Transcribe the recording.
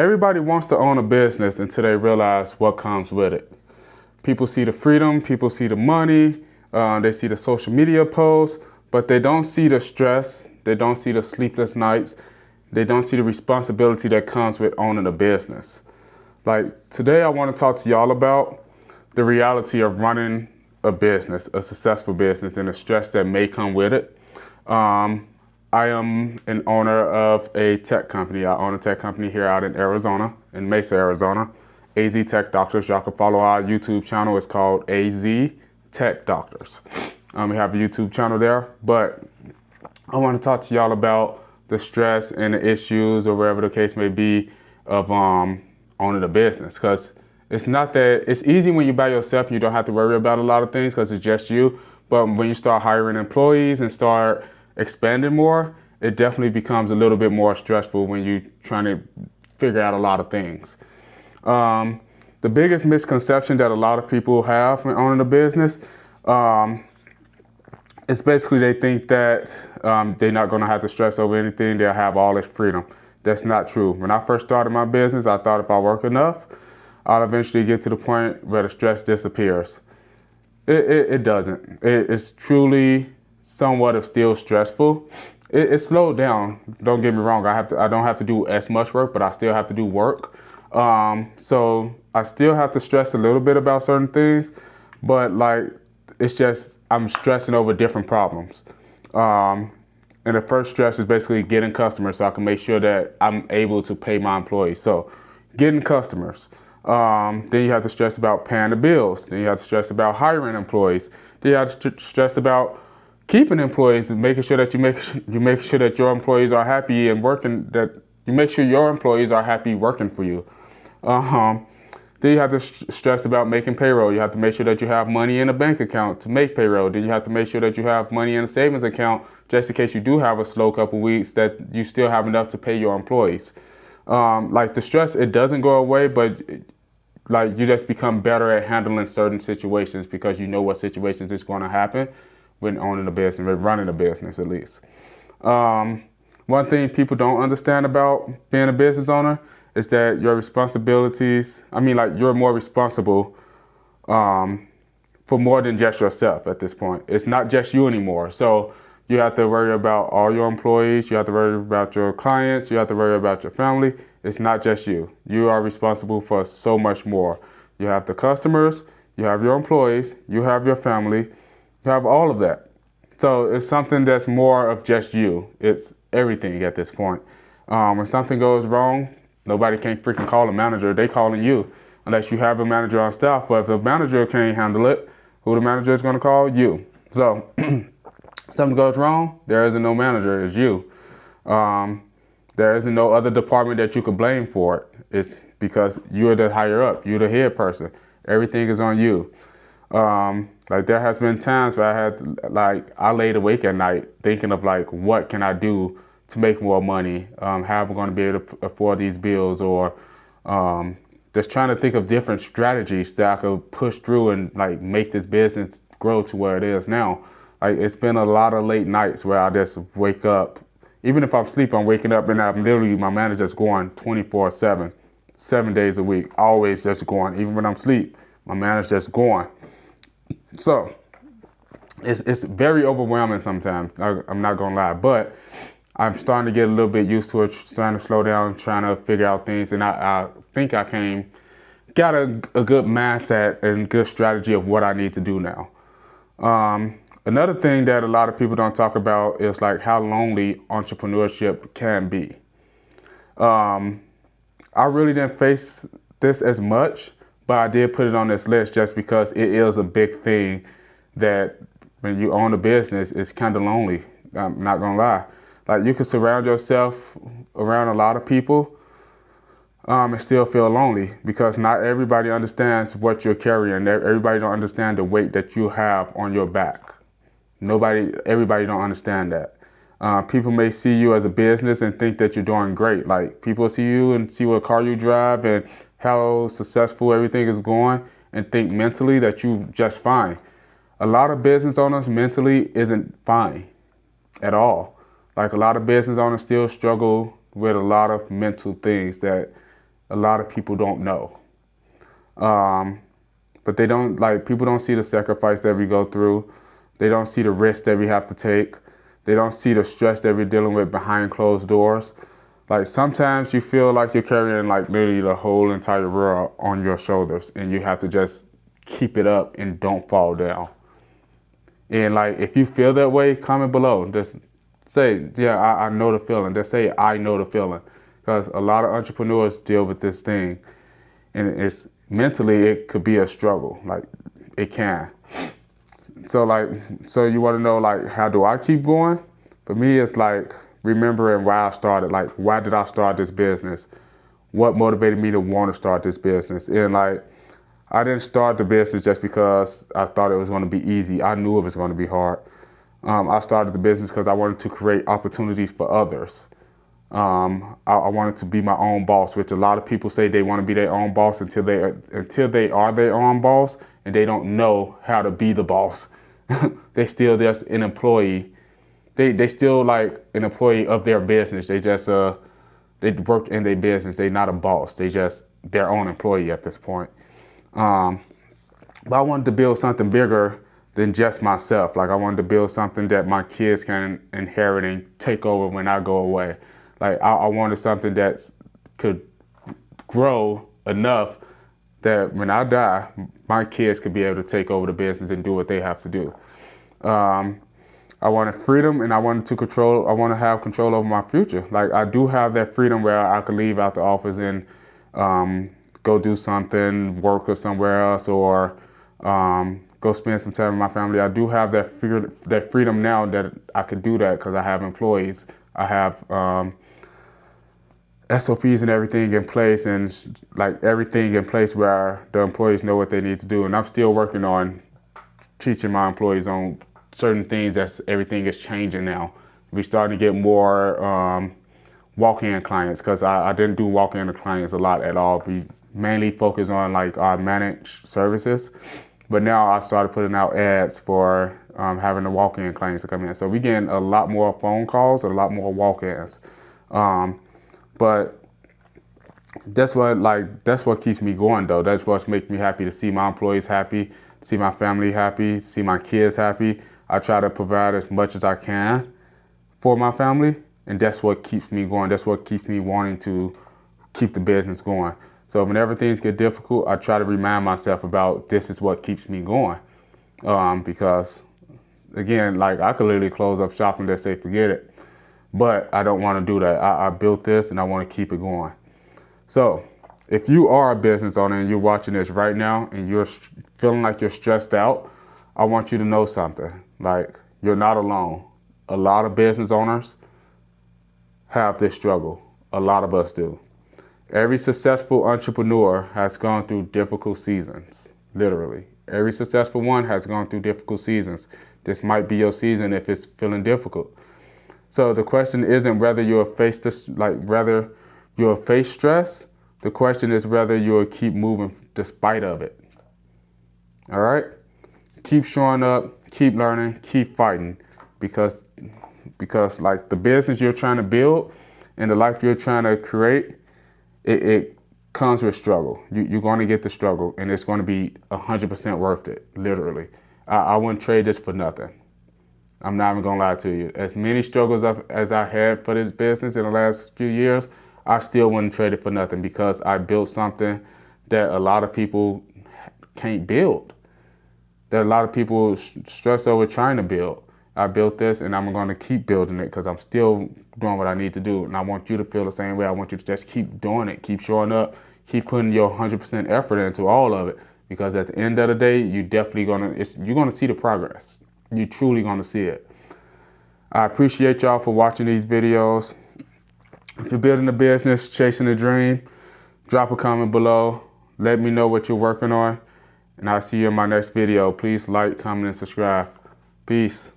Everybody wants to own a business until they realize what comes with it. People see the freedom, people see the money, they see the social media posts, but they don't see the stress, they don't see the sleepless nights, they don't see the responsibility that comes with owning a business. Like today I want to talk to y'all about the reality of running a business, a successful business, and the stress that may come with it. I am an owner of a tech company. I own a tech company here out in Arizona, in Mesa, Arizona. AZ Tech Doctors. Y'all can follow our YouTube channel. It's called AZ Tech Doctors. We have a YouTube channel there, but I want to talk to y'all about the stress and the issues, or whatever the case may be, of owning a business. Because it's not that it's easy when you're by yourself and you don't have to worry about a lot of things because it's just you. But when you start hiring employees and start expanding more, it definitely becomes a little bit more stressful when you're trying to figure out a lot of things. The biggest misconception that a lot of people have when owning a business is basically they think that they're not going to have to stress over anything. They'll have all this freedom. That's not true. When I first started my business, I thought if I work enough, I'll eventually get to the point where the stress disappears. It doesn't. It's truly somewhat of still stressful. It slowed down. Don't get me wrong. I don't have to do as much work, but I still have to do work. So I still have to stress a little bit about certain things, but like it's just I'm stressing over different problems. And the first stress is basically getting customers, so I can make sure that I'm able to pay my employees. So getting customers. Then you have to stress about paying the bills. Then you have to stress about hiring employees. Then you have to stress about keeping employees and making sure that you make sure that your employees are happy and working. That you make sure your employees are happy working for you. Then you have to stress about making payroll. You have to make sure that you have money in a bank account to make payroll. Then you have to make sure that you have money in a savings account just in case you do have a slow couple weeks, that you still have enough to pay your employees. Like the stress, it doesn't go away, but like you just become better at handling certain situations because you know what situations is going to happen when owning a business, when running a business at least. One thing people don't understand about being a business owner is that your responsibilities, you're more responsible for more than just yourself at this point. It's not just you anymore. So you have to worry about all your employees, you have to worry about your clients, you have to worry about your family. It's not just you. You are responsible for so much more. You have the customers, you have your employees, you have your family, you have all of that. So it's something that's more of just you. It's everything at this point. When something goes wrong, nobody can freaking call a manager. They calling you unless you have a manager on staff. But if the manager can't handle it, who the manager is going to call? You. So something goes wrong, there isn't no manager. It's you. There isn't no other department that you could blame for it. It's because you're the higher up. You're the head person. Everything is on you. Like there has been times where I laid awake at night thinking of like, what can I do to make more money? How am I going to be able to afford these bills? Or just trying to think of different strategies that I could push through and like make this business grow to where it is now. Like it's been a lot of late nights where I just wake up. Even if I'm asleep, I'm waking up and I'm literally, my manager's going 24/7, 7 days a week, always just going. Even when I'm asleep, my manager's just going. So it's very overwhelming sometimes. I'm not gonna lie, but I'm starting to get a little bit used to it, trying to slow down, trying to figure out things. And I think I got a good mindset and good strategy of what I need to do now. Another thing that a lot of people don't talk about is like how lonely entrepreneurship can be. I really didn't face this as much, but I did put it on this list just because it is a big thing that when you own a business, it's kind of lonely. I'm not gonna lie. Like you can surround yourself around a lot of people and still feel lonely because not everybody understands what you're carrying. Everybody don't understand the weight that you have on your back. Everybody don't understand that. People may see you as a business and think that you're doing great. Like people see you and see what car you drive and how successful everything is going and think mentally that you're just fine. A lot of business owners mentally isn't fine at all. Like a lot of business owners still struggle with a lot of mental things that a lot of people don't know. But they don't, like, people don't see the sacrifice that we go through. They don't see the risk that we have to take. They don't see the stress that we're dealing with behind closed doors. Like, sometimes you feel like you're carrying like literally the whole entire world on your shoulders, and you have to just keep it up and don't fall down. And like, if you feel that way, comment below. Just say, yeah, I know the feeling. Just say, I know the feeling. Because a lot of entrepreneurs deal with this thing, and it's mentally, it could be a struggle. Like, it can. So you want to know, like, how do I keep going? For me, it's like remembering why I started. Like, why did I start this business? What motivated me to want to start this business? And like, I didn't start the business just because I thought it was going to be easy. I knew it was going to be hard. I started the business because I wanted to create opportunities for others. I wanted to be my own boss, which a lot of people say they want to be their own boss until they are their own boss, and they don't know how to be the boss. They still just an employee. They still like an employee of their business. They just they work in their business. They're not a boss. They just their own employee at this point. But I wanted to build something bigger than just myself. Like, I wanted to build something that my kids can inherit and take over when I go away. Like, I wanted something that could grow enough that when I die, my kids could be able to take over the business and do what they have to do. I wanted freedom, and I want to have control over my future. Like, I do have that freedom where I could leave out the office and go do something, work or somewhere else, or go spend some time with my family. I do have that freedom now that I could do that because I have employees. I have SOPs and everything in place, and like everything in place where the employees know what they need to do. And I'm still working on teaching my employees on certain things as everything is changing now. We're starting to get more walk-in clients, because I didn't do walk-in clients a lot at all. We mainly focus on like our managed services. But now I started putting out ads for having the walk-in clients to come in. So we're getting a lot more phone calls and a lot more walk-ins. But that's what keeps me going, though. That's what makes me happy, to see my employees happy, to see my family happy, to see my kids happy. I try to provide as much as I can for my family, and that's what keeps me going. That's what keeps me wanting to keep the business going. So whenever things get difficult, I try to remind myself about this is what keeps me going. Because, again, like, I could literally close up shop and just say, forget it. But I don't want to do that. I built this, and I want to keep it going. So if you are a business owner and you're watching this right now and you're feeling like you're stressed out, I want you to know something. Like, you're not alone. A lot of business owners have this struggle. A lot of us do. Every successful entrepreneur has gone through difficult seasons, literally. Every successful one has gone through difficult seasons. This might be your season if it's feeling difficult. So the question isn't whether you'll face stress. The question is whether you'll keep moving despite of it. All right? Keep showing up, keep learning, keep fighting, because like, the business you're trying to build and the life you're trying to create, it comes with struggle. You're going to get the struggle, and it's going to be 100% worth it, literally. I wouldn't trade this for nothing. I'm not even going to lie to you. As many struggles as I had for this business in the last few years, I still wouldn't trade it for nothing, because I built something that a lot of people can't build, that a lot of people stress over trying to build. I built this, and I'm going to keep building it, because I'm still doing what I need to do. And I want you to feel the same way. I want you to just keep doing it, keep showing up, keep putting your 100% effort into all of it, because at the end of the day, you're going to see the progress. You're truly going to see it. I appreciate y'all for watching these videos. If you're building a business, chasing a dream, drop a comment below. Let me know what you're working on, and I'll see you in my next video. Please like, comment, and subscribe. Peace.